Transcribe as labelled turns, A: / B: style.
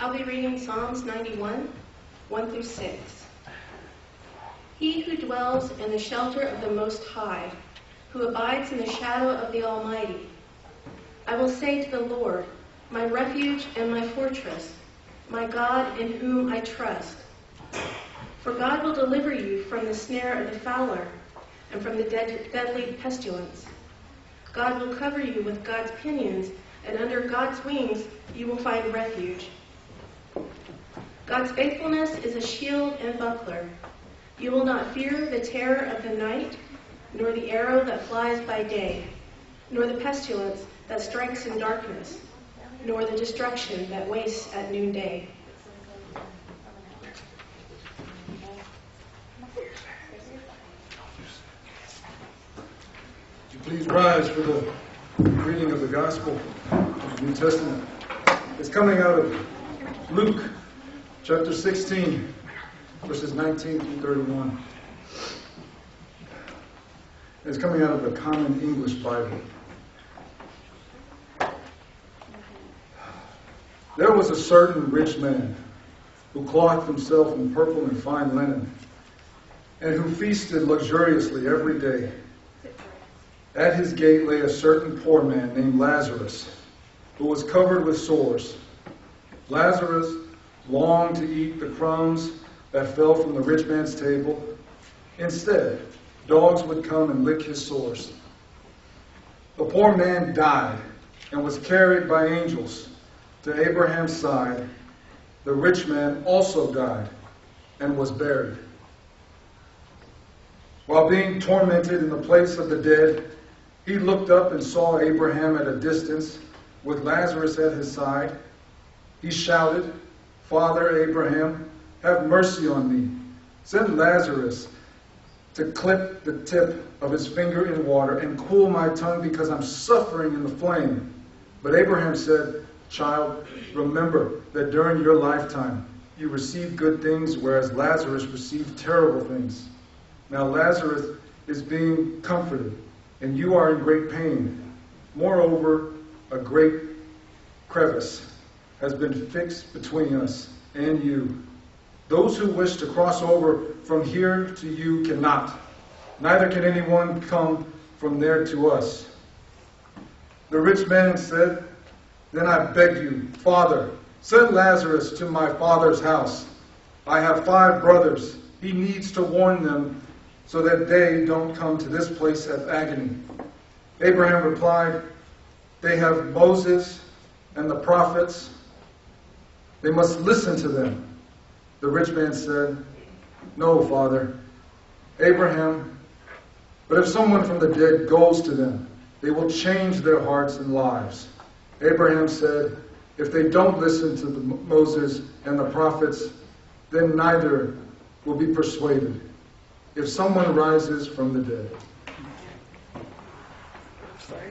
A: I'll be reading Psalms 91, 1 through 6. He who dwells in the shelter of the Most High, who abides in the shadow of the Almighty, I will say to the Lord, my refuge and my fortress, my God in whom I trust. For God will deliver you from the snare of the fowler and from the deadly pestilence. God will cover you with God's pinions, and under God's wings you will find refuge. God's faithfulness is a shield and buckler. You will not fear the terror of the night, nor the arrow that flies by day, nor the pestilence that strikes in darkness, nor the destruction that wastes at noonday.
B: Please rise for the reading of the Gospel of the New Testament. It's coming out of Luke chapter 16, verses 19 through 31. It's coming out of the Common English Bible. There was a certain rich man who clothed himself in purple and fine linen, and who feasted luxuriously every day. At his gate lay a certain poor man named Lazarus, who was covered with sores. Lazarus longed to eat the crumbs that fell from the rich man's table. Instead, dogs would come and lick his sores. The poor man died and was carried by angels to Abraham's side. The rich man also died and was buried. While being tormented in the place of the dead, he looked up and saw Abraham at a distance with Lazarus at his side. He shouted, "Father Abraham, have mercy on me. Send Lazarus to clip the tip of his finger in water and cool my tongue because I'm suffering in the flame." But Abraham said, "Child, remember that during your lifetime you received good things, whereas Lazarus received terrible things. Now Lazarus is being comforted, and you are in great pain. Moreover, a great crevice has been fixed between us and you. Those who wish to cross over from here to you cannot, neither can anyone come from there to us." The rich man said, "Then I beg you, Father, send Lazarus to my father's house. I have 5 brothers. He needs to warn them so that they don't come to this place of agony." Abraham replied, "They have Moses and the prophets. They must listen to them." The rich man said, "No, Father, Abraham, but if someone from the dead goes to them, they will change their hearts and lives." Abraham said, "If they don't listen to Moses and the prophets, then neither will be persuaded if someone rises from the dead." Sorry.